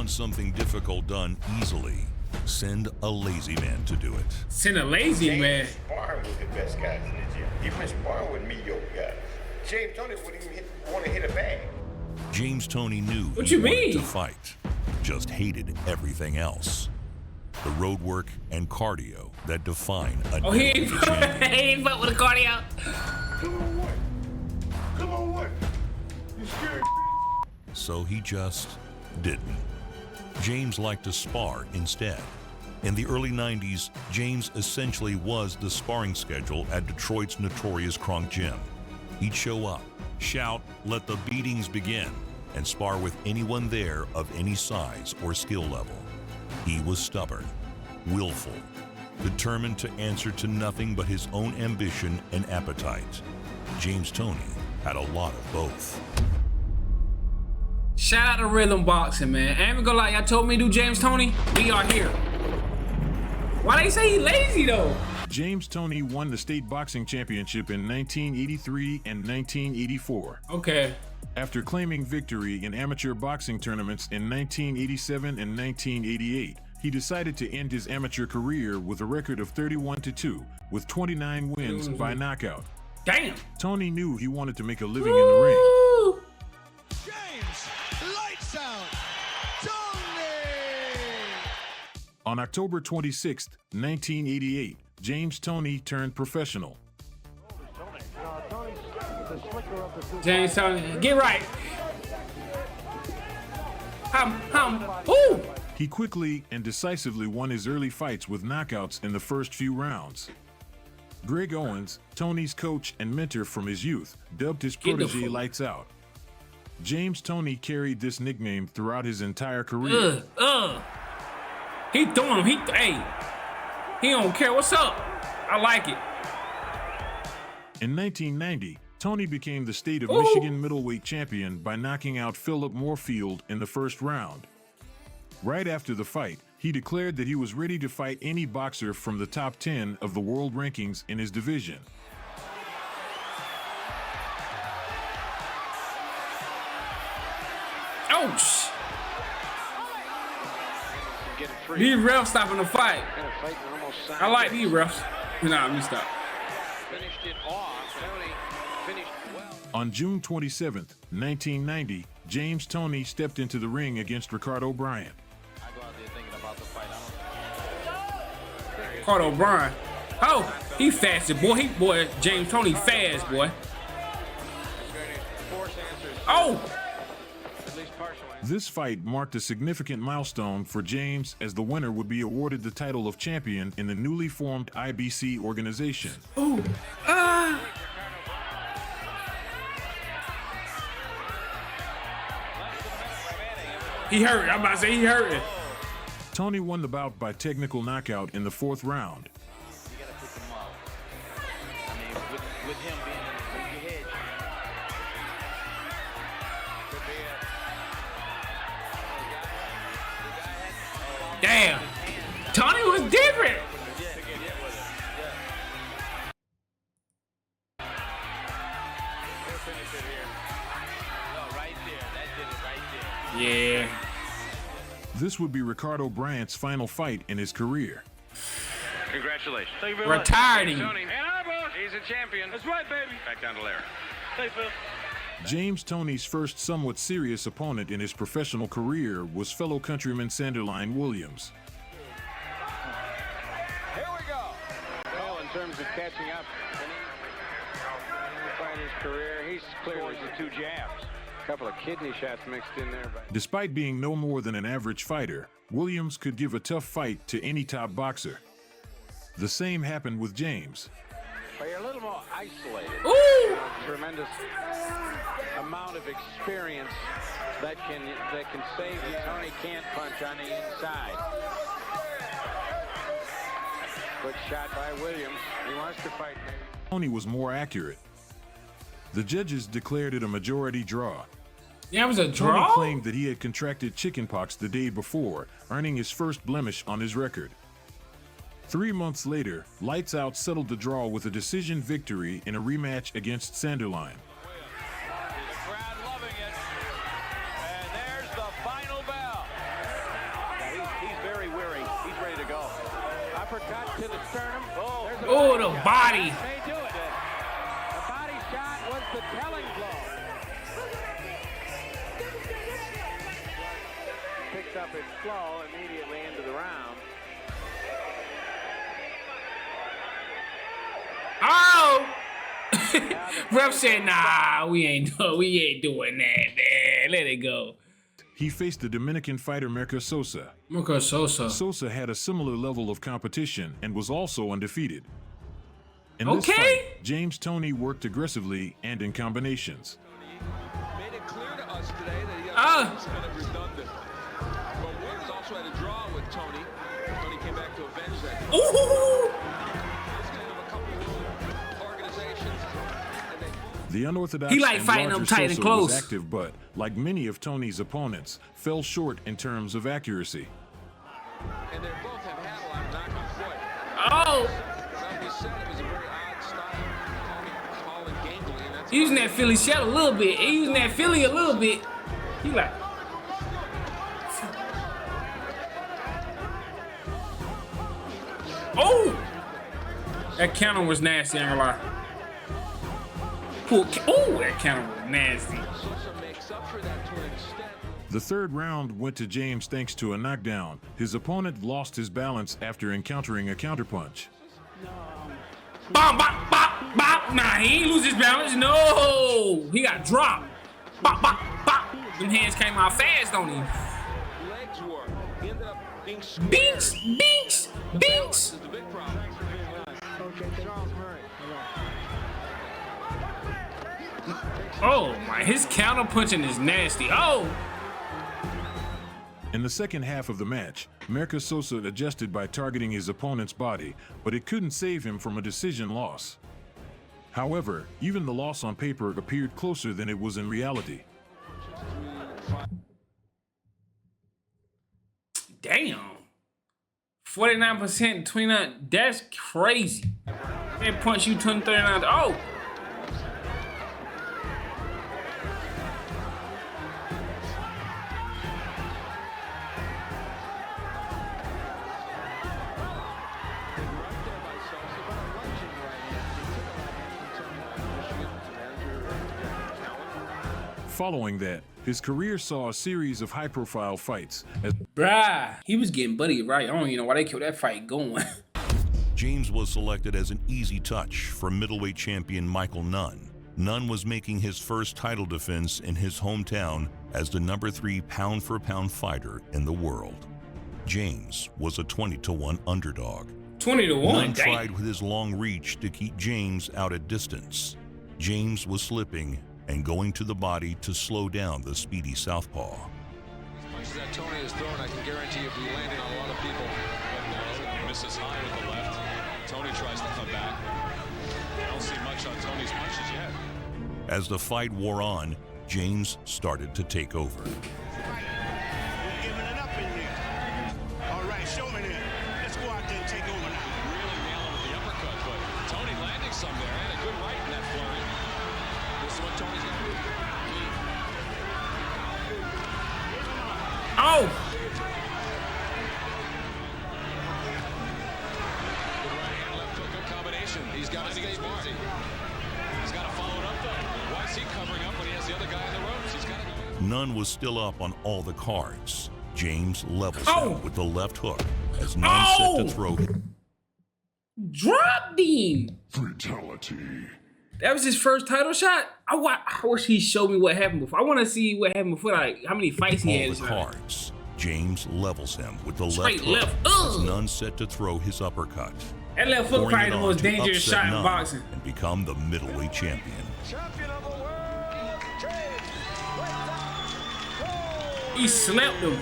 want something difficult done easily, send a lazy man to do it. Send a lazy man. Sparring with the best guys in the gym. You've been sparring with mediocre guys. James Toney wouldn't even want to hit a bag. James Toney knew What he you wanted mean? to fight, just hated everything else. The road work and cardio that define a Oh, he ain't champion. he ain't fuck with the cardio. Come on, what? Come on, what? You scared? So he just didn't. James liked to spar instead. In the early 90s, James essentially was the sparring schedule at Detroit's notorious Kronk Gym. He'd show up, shout, let the beatings begin, and spar with anyone there of any size or skill level. He was stubborn, willful, determined to answer to nothing but his own ambition and appetite. James Toney had a lot of both. Shout out to Rhythm Boxing, man. I ain't even gonna lie, y'all told me to do James Toney. We are here. Why they say he lazy though? James Toney won the state boxing championship in 1983 and 1984. Okay. After claiming victory in amateur boxing tournaments in 1987 and 1988, he decided to end his amateur career with a record of 31-2, with 29 wins by knockout. Damn. Toney knew he wanted to make a living in the ring. Woo! James, lights out, Toney! On October 26, 1988, James Toney turned professional. James Toney, get right. Ooh! He quickly and decisively won his early fights with knockouts in the first few rounds. Greg Owens, Toney's coach and mentor from his youth, dubbed his protege Lights Out. James Toney carried this nickname throughout his entire career. He throwing him. He don't care. What's up? I like it. In 1990, Toney became the state of Michigan middleweight champion by knocking out Philip Moorfield in the first round. Right after the fight, he declared that he was ready to fight any boxer from the top 10 of the world rankings in his division. Ouch! These refs stopping the fight. I like these refs. Nah, let me stop. On June 27, 1990, James Toney stepped into the ring against Ricardo Bryant. Ricardo Bryant. Oh, he fasted, boy. James Toney fast, boy. Oh! This fight marked a significant milestone for James, as the winner would be awarded the title of champion in the newly formed IBC organization. Ooh. He hurt. I'm about to say he hurt. Toney won the bout by technical knockout in the fourth round. With him being in the hedge. Damn. Toney was different. Yeah. This would be Ricardo Bryant's final fight in his career. Congratulations. Thank you very much. Retired him. Tony. And our boss. He's a champion. That's right, baby. Back down to Larry. Hey, Phil. James Toney's first somewhat serious opponent in his professional career was fellow countryman Sanderline Williams. Here we go. Well, in terms of catching up in the fighter's career, he's clearly the two jabs. A couple of kidney shots mixed in there. Despite being no more than an average fighter, Williams could give a tough fight to any top boxer. The same happened with James. But you're a little more isolated. Ooh! Tremendous amount of experience that can save you. Toney can't punch on the inside. Good shot by Williams. He wants to fight, maybe. Toney was more accurate. The judges declared it a majority draw. Yeah, it was a Toney draw? claimed that he had contracted chickenpox the day before, earning his first blemish on his record. 3 months later, Lights Out settled the draw with a decision victory in a rematch against Sanderline. The crowd loving it. And there's the final bell. Oh, the body. May do it. The body shot was the telling blow. Picks up its flow immediately into the round. Oh! Ref said, nah, we ain't doing that, man. Let it go. He faced the Dominican fighter Mirka Sosa. Mirka Sosa. Sosa had a similar level of competition and was also undefeated. In this Okay. fight, James Toney worked aggressively and in combinations. Made it clear to us today that he Ah. kind of redundant. But Warner's also had a draw with Toney. Toney came back to avenge that. Ooh! He's going to have a couple of organizations. And they The unorthodox He like and fighting larger them tight and Sosa close. was active, but like many of Toney's opponents, fell short in terms of accuracy. and they both have had a lot of knockout foot. Oh! Like you said, it was a very odd style. Toney tall and gangly, and that's Using that Philly shell a little bit. He using that Philly a little bit. He like. Oh! That counter was nasty, I ain't gonna lie. Oh, that counter was nasty. Sosa makes up for that to an extent. The third round went to James thanks to a knockdown. His opponent lost his balance after encountering a counterpunch. Bop, bop, bop, bop. Nah, he ain't lose his balance. No! He got dropped. Bop, bop, bop. Them hands came out fast on him. Legs work. He ended up being square. Binks, binks, binks. This is the big problem. Oh my, his counter punching is nasty. Oh! In the second half of the match, Mirka Sosa adjusted by targeting his opponent's body, but it couldn't save him from a decision loss. However, even the loss on paper appeared closer than it was in reality. Damn. 49%, 29. That's crazy. They punch you 20, 39. Oh! Following that, his career saw a series of high-profile fights as Bruh, he was getting Buddy right. I don't even know why they kept that fight going. James was selected as an easy touch for middleweight champion Michael Nunn. Nunn was making his first title defense in his hometown as the #3 pound-for-pound fighter in the world. James was a 20-1 underdog. 20-1. Nunn Dang. tried with his long reach to keep James out at distance. James was slipping and going to the body to slow down the speedy southpaw. Punches that Toney is throwing, I can guarantee you'll be landing on a lot of people. But misses high with the left. Tony tries to come back. I don't see much on Tony's punches yet. As the fight wore on, James started to take over. Giving it up in there. All right, show me that. Let's go out there and take over now. Really nailing with the uppercut, but Tony landing some there and a good right in that flurry. This is what Tony's going to do. Oh! Good right hand, left hook, good combination. He's got to stay busy. He's got to follow it up though. Why is he covering up when he has the other guy in the ropes? He's got to. Nunn was still up on all the cards. James levels Oh! him with the left hook as Nunn set Oh! to throw. Dropped him. fatality. That was his first title shot. I wish he showed me what happened before. I want to see what happened before, like how many fights he All had. the cards. James levels him with the Straight left hook left. as Ugh. Nunn set to throw his uppercut. That left hook Pouring probably it the on most to dangerous upset shot in Nunn boxing. and become the middleweight champion. Champion of the world, James. He slept him.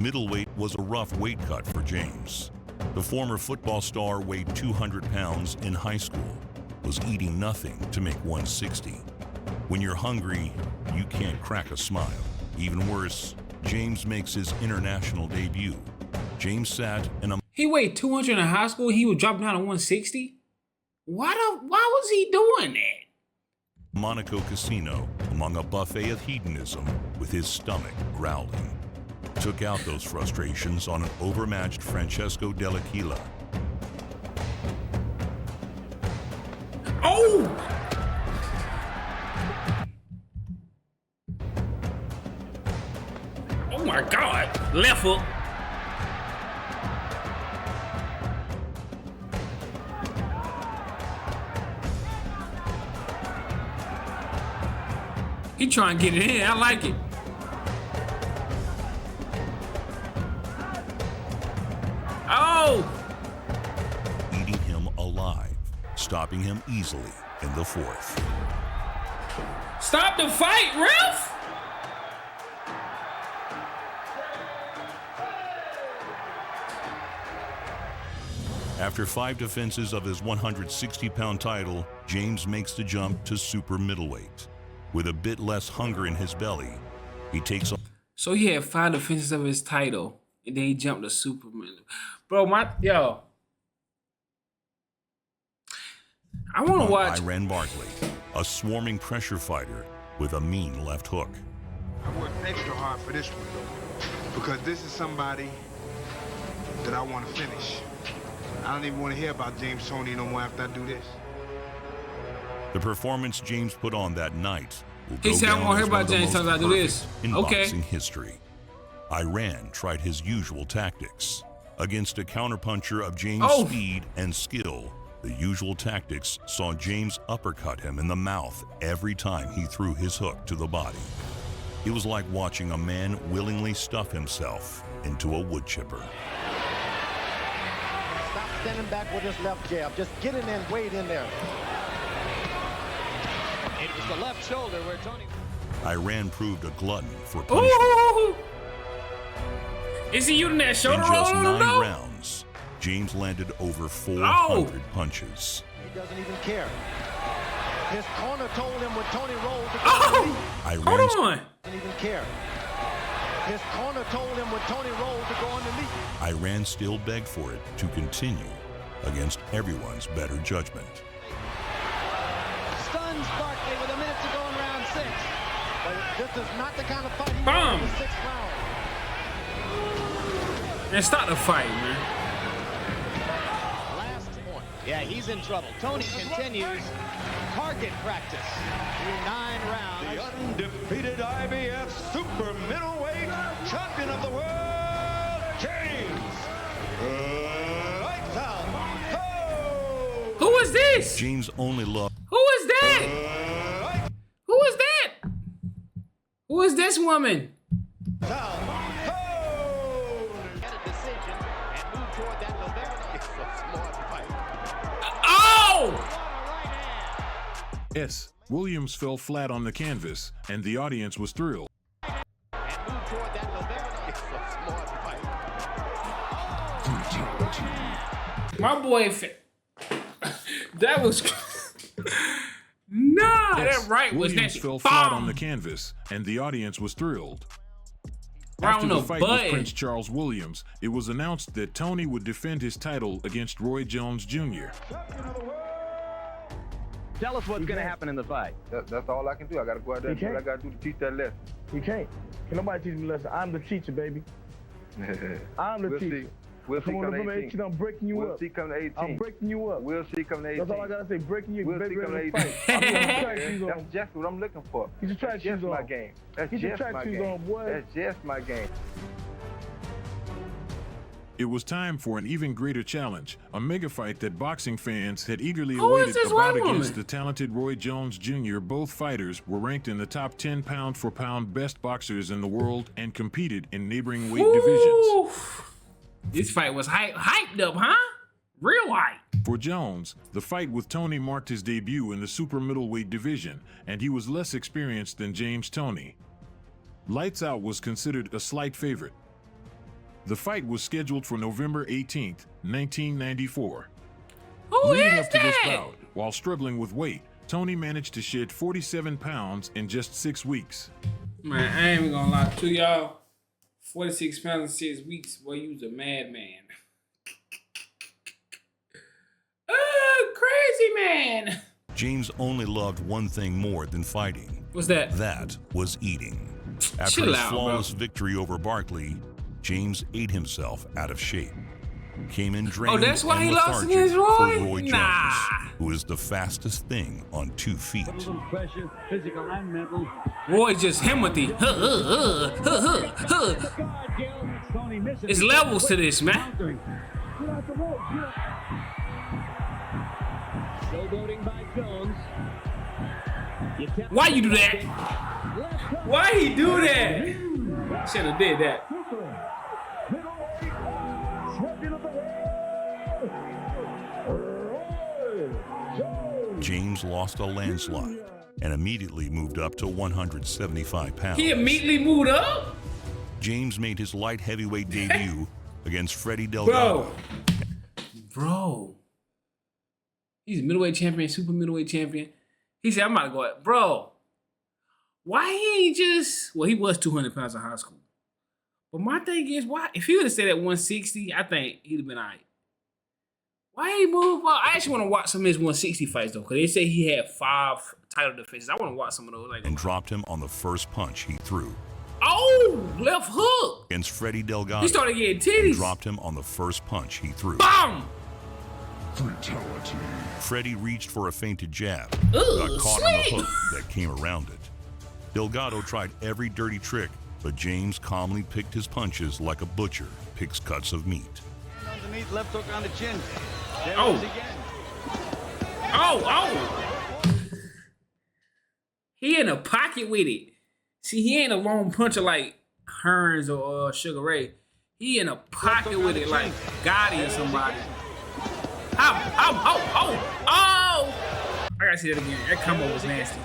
Middleweight was a rough weight cut for James. The former football star weighed 200 pounds in high school, was eating nothing to make 160. When you're hungry, you can't crack a smile. Even worse, James makes his international debut. James sat in a He weighed 200 in high school. He was dropping down to 160. Why was he doing that? Monaco casino among a buffet of hedonism with his stomach growling. Took out those frustrations on an overmatched Francesco Dell'Aquila. my God. Left hook. He trying to get it in. I like it. Oh! Eating him alive, stopping him easily in the fourth. Stop the fight, ref! After 5 defenses of his 160-pound title, James makes the jump to super middleweight. With a bit less hunger in his belly, he takes on... So he had 5 defenses of his title, and then he jumped to super middleweight. Bro, yo. I want to watch... Iran Barkley, a swarming pressure fighter with a mean left hook. I worked extra hard for this one because this is somebody that I want to finish. I don't even want to hear about James Toney no more after I do this. The performance James put on that night will He go said, down I won't as hear one about of the James most Toney after this. perfect in Okay. boxing history. Iran tried his usual tactics. Against a counterpuncher of James' speed and skill, the usual tactics saw James uppercut him in the mouth every time he threw his hook to the body. It was like watching a man willingly stuff himself into a wood chipper. Stop standing back with his left jab. Just get in there and wade in there. It was the left shoulder where Toney... Iran proved a glutton for punishment. Ooh! Is he using that shoulder In roll just on 9 him, though? rounds, James landed over 400 punches. He doesn't even care. His corner told him when Toney rolled to go Oh! on the knee. Hold on. Doesn't even care. His corner told him when Toney rolled to go on the knee. Iran still begged for it to continue against everyone's better judgment. Stuns Barkley with a minute to go in round 6. But this is not the kind of fight he Bam! wants in the 6th round. Man, stop the fight, man. Last point. Yeah, he's in trouble. Toney continues target practice through 9 rounds. The undefeated IBF super middleweight champion of the world, James. Lights out. Ho! Who is this? James only loved... Who is that? Who is that? Who is this woman? Yes, Williams fell flat on the canvas, and the audience was thrilled. My boy, that was nah. Yes, That right was Williams that fell bomb. flat on the canvas, and the audience was thrilled. After Round the of fight button. with Prince Charles Williams, it was announced that Toney would defend his title against Roy Jones Jr. Tell us what's going to happen in the fight. That's all I can do. I got to go out there and do what I got to do to teach that lesson. You can't. Can nobody teach me a lesson? I'm the teacher, baby. I'm the teacher. See. We'll see come to 18. I'm breaking you up. We'll see come to 18. I'm breaking you up. We'll see come to 18. That's all I got to say. Breaking you. We'll baby, see come to 18. That's just what I'm looking for. Get your track shoes on. That's just my game. That's Get your just track my shoes game. on, boy. That's just my game. It was time for an even greater challenge, a mega fight that boxing fans had eagerly Who is awaited this about white against woman? the talented Roy Jones Jr. Both fighters were ranked in the top 10 pound-for-pound best boxers in the world and competed in neighboring weight divisions. Ooh. This fight was hyped up, huh? Real hype. For Jones, the fight with Toney marked his debut in the super middleweight division, and he was less experienced than James Toney. Lights Out was considered a slight favorite. The fight was scheduled for November 18th, 1994. Who Leading is up to this that? bout, while struggling with weight, Toney managed to shed 47 pounds in just 6 weeks. Man, I ain't even gonna lie to y'all. 46 pounds in 6 weeks. Boy, you was a madman. Crazy man. James only loved one thing more than fighting. What's that? That was eating. After Chill his out, flawless bro. victory over Barkley, James ate himself out of shape. came in drained that's why and he lost lethargic against Roy? for Roy Nah. Jones, who is the fastest thing on 2 feet. Pressure, physical and mental. Roy just hammered the. It's levels to this, man. Showboating by Jones. Why you do that? Why he do that? Should have did that. James lost a landslide and immediately moved up to 175 pounds. He immediately moved up? James made his light heavyweight debut against Freddie Delgado. Bro. He's a middleweight champion, super middleweight champion. He said, I'm about to go at, bro, why he ain't just, well, he was 200 pounds in high school. But my thing is, why, if he would have stayed at 160, I think he'd have been all right. Why he move up? I actually want to watch some of his 160 fights, though, because they say he had 5 title defenses. I want to watch some of those. And dropped him on the first punch he threw. Oh, left hook. Against Freddie Delgado. He started getting titties. Dropped him on the first punch he threw. Bam! Fatality. Freddie reached for a feinted jab, Ooh, got caught sweet. on the hook that came around it. Delgado tried every dirty trick, but James calmly picked his punches like a butcher picks cuts of meat. Underneath, left hook on the chin. There Oh. it is again. Oh. He in a pocket with it. See, he ain't a lone puncher like Hearns or Sugar Ray. He in a pocket with it like Gotti or somebody. Oh! I gotta see that again. That combo was nasty.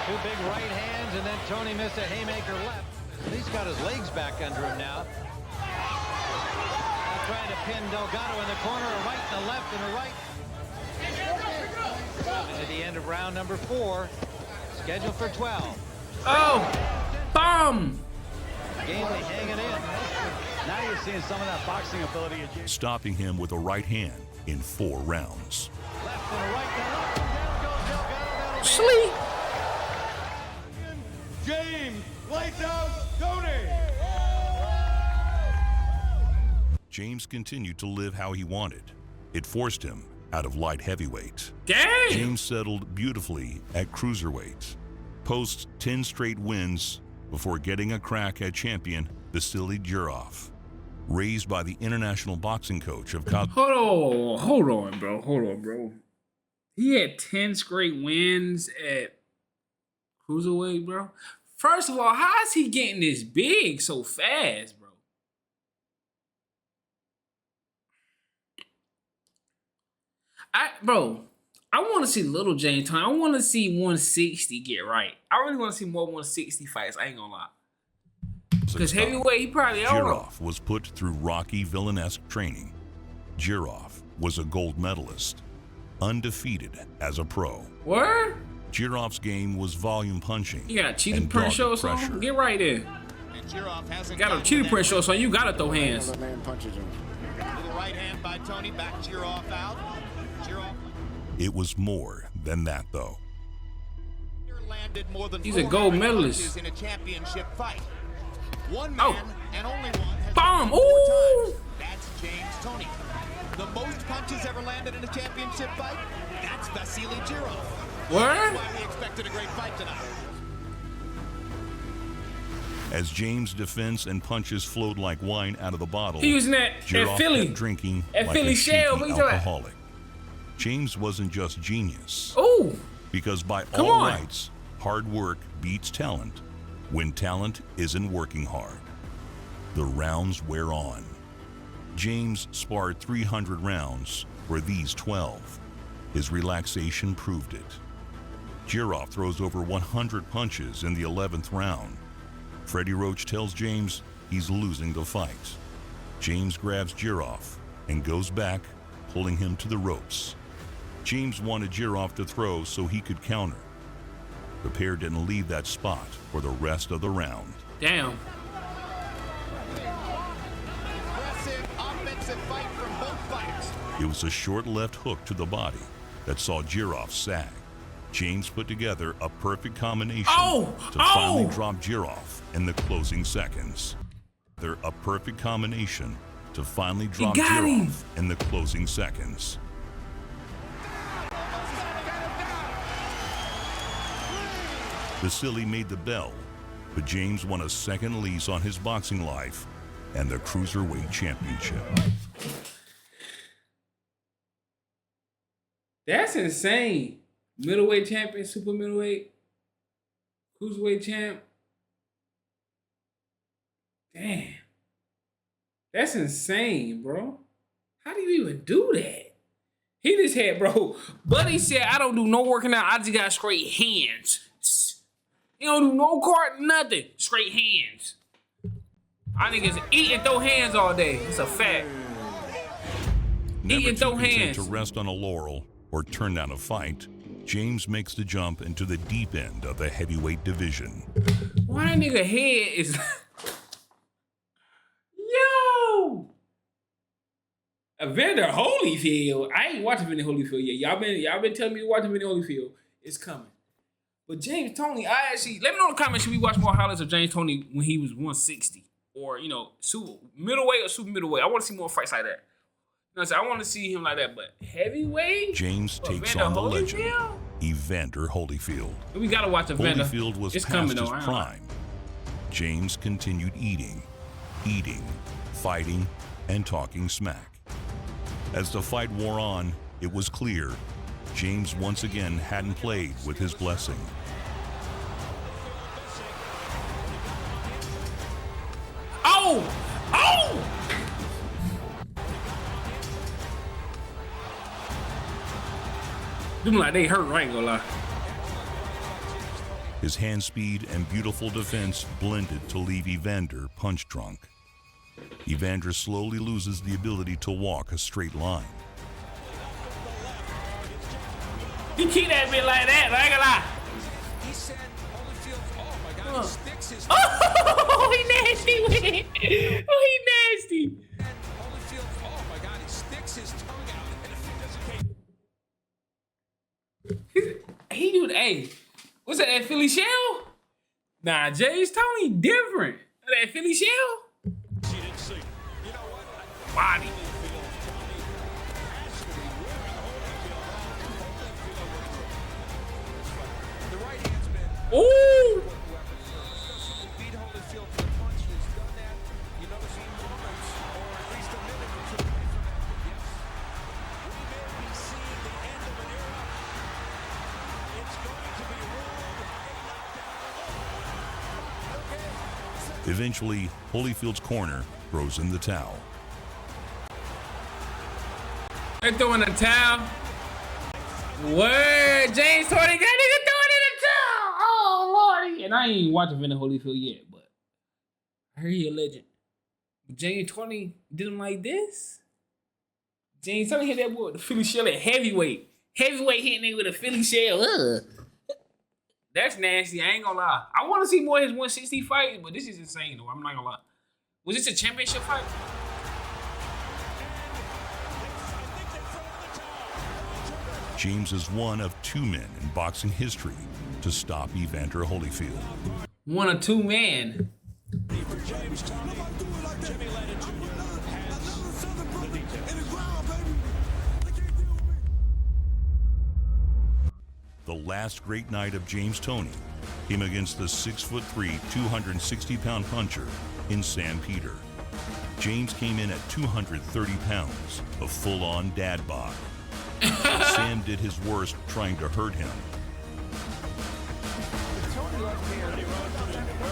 Two big right hands, and then Toney missed a haymaker left. He's got his legs back under him now. Trying to pin Delgado in the corner, a right and a left and a right. And at the end of round number 4, scheduled for 12. Oh! Bomb! Gamely hanging in. Now you're seeing some of that boxing ability of James. Stopping him with a right hand in 4 rounds. Left and a right and a left, and down goes Delgado. Sleep! James, lights out, Toney. James continued to live how he wanted. It forced him out of light heavyweight. Dang! James settled beautifully at cruiserweight. Posts 10 straight wins before getting a crack at champion Vasily Jurov. Raised by the international boxing coach of Hold on, bro. He had 10 straight wins at cruiserweight, bro. First of all, how is he getting this big so fast, bro? I want to see little James Toney. I want to see 160 get right. I really want to see more 160 fights. I ain't gonna lie. Because heavyweight, he probably Jurov was put through rocky villanesque training. Jurov was a gold medalist, undefeated as a pro. Word? Jurov's game was volume punching. You got a cheating print show or something? Get right there. Got a cheating print show, so you gotta throw hands. With a right hand by Toney, back Jurov out. It was more than that, though. He's a gold medalist. In a championship fight. One man and only one has bomb! Ooh! That's James Toney. The most punches ever landed in a championship fight? That's Vasily Jurov. What? That's why we expected a great fight tonight. As James' defense and punches flowed like wine out of the bottle, he was in that Jurov at Philly. kept drinking at like Philly a Shell. cheeky alcoholic. James wasn't just genius. Oh! Because by all rights, hard work beats talent when talent isn't working hard. The rounds wear on. James sparred 300 rounds for these 12. His relaxation proved it. Jurov throws over 100 punches in the 11th round. Freddie Roach tells James he's losing the fight. James grabs Jurov and goes back, pulling him to the ropes. James wanted Jurov to throw so he could counter. The pair didn't leave that spot for the rest of the round. Damn. Aggressive offensive fight from both fighters. It was a short left hook to the body that saw Jurov sag. James put together a perfect combination to finally drop Jurov in the closing seconds. They're a perfect combination to finally drop got him. off in the closing seconds. Vasily made the bell, but James won a second lease on his boxing life and the Cruiserweight Championship. That's insane. Middleweight champion, super middleweight, Cruiserweight champ. Damn. That's insane, bro. How do you even do that? He just had, bro. Buddy said, I don't do no working out. I just got straight hands. He don't do no cart, nothing. Straight hands. I niggas eat and throw hands all day. It's a fact. Never eat and throw hands. To rest on a laurel or turn down a fight, James makes the jump into the deep end of the heavyweight division. Why that nigga head is... Yo! Evander Holyfield. I ain't watching Evander Holyfield yet. Y'all been telling me to watch Evander Holyfield. It's coming. But James Toney, I actually... Let me know in the comments, should we watch more highlights of James Toney when he was 160? Or, you know, middleweight or super middleweight. I want to see more fights like that. You know what I'm saying? I want to see him like that, but heavyweight? James takes Evander on the Holyfield? legend, Evander Holyfield. We got to watch Evander. Holyfield was it's past coming, his though. prime. James continued eating, fighting, and talking smack. As the fight wore on, it was clear James once again hadn't played with his blessing. Oh! Oh! Them like they hurt, I ain't gonna lie. His hand speed and beautiful defense blended to leave Evander punch drunk. Evander slowly loses the ability to walk a straight line. He keep that bit like that, I ain't gonna lie. He said Holyfield, oh my God, he sticks his Oh, he nasty with it. Oh, he nasty. Holyfield, oh my God, he sticks his tongue out. And if he doesn't He do, hey, what's that Philly shell? Nah, James Toney different. That Philly shell? she didn't see. You know what? Body. The right hand's been Ooh! beat Holyfield to the punch. He's done that. You notice he moments, or at least a minute or two away from that. Yes. We may be seeing the end of an era. It's going to be ruled a knockdown. Eventually, Holyfield's corner throws in the towel. They're throwing the towel. Word, James Toney, that nigga throwing in the towel. Oh, Lordy. And I ain't even watching Evander Holyfield yet, but I heard he a legend. But James Toney did him like this. James Toney hit that boy with the Philly shell at heavyweight. Heavyweight hitting nigga with a Philly shell. Ugh. That's nasty. I ain't gonna lie. I want to see more of his 160 fight, but this is insane though. I'm not gonna lie. Was this a championship fight? James is one of two men in boxing history to stop Evander Holyfield. One of two men. The last great night of James Toney came against the 6'3", 260-pound puncher in San Peter. James came in at 230 pounds, a full-on dad bod. Sam did his worst trying to hurt him.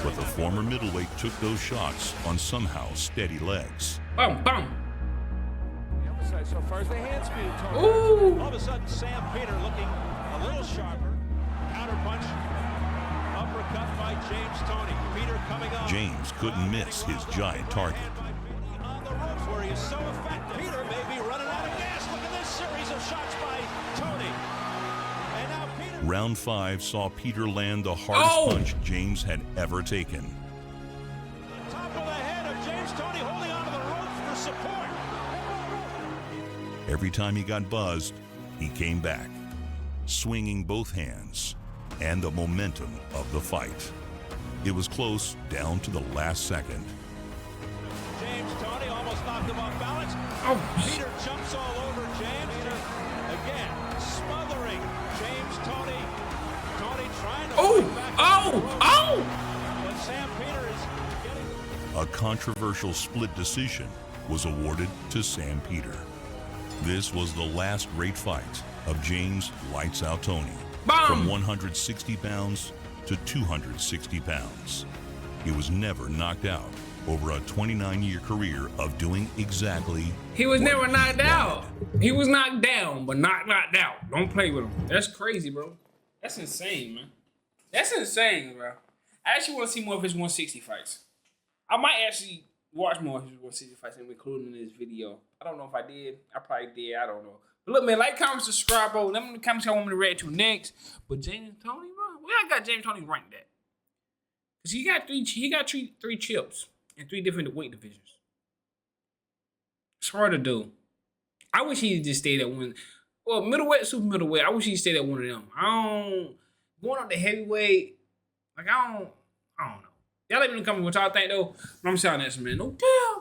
But the former middleweight took those shots on somehow steady legs. Bum, bum. So far as the hand speed, Tony. Ooh. All of a sudden, Sam Peter looking a little sharper. Counter punch. Uppercut by James Toney. Peter coming up. James couldn't miss his giant target. On the ropes where he is so effective. Peter may be running out of gas. Look at this series of shots by Toney. And now Peter. Round 5 saw Peter land the hardest punch James had ever taken. Top of the head of James Toney holding onto the ropes for support. Every time he got buzzed, he came back, swinging both hands and the momentum of the fight. It was close down to the last second. knocked him off balance. Oh. Peter jumps all over James. Again, smothering James Toney. Toney trying to fight back. But Sam Peter is getting... A controversial split decision was awarded to Sam Peter. This was the last great fight of James Lights Out Toney. From 160 pounds to 260 pounds. He was never knocked out over a 29-year career of doing exactly. He was never knocked out. He was knocked down, but not knocked out. Don't play with him. That's crazy, bro. That's insane, man. That's insane, bro. I actually want to see more of his 160 fights. I might actually watch more of his 160 fights and include them in this video. I don't know if I did. I probably did. I don't know. But look, man, like, comment, subscribe, bro. Let me know in the comments what I want me to react to next. But James Toney, bro, where I got James Toney ranked at? Because he got three chips in 3 different weight divisions. It's hard to do. I wish he just stayed at one. Well, middleweight, super middleweight. I wish he stayed at one of them. Going up to heavyweight, like, I don't know. Y'all let me know in the comments what y'all think, though. But I'm saying this, man. No doubt.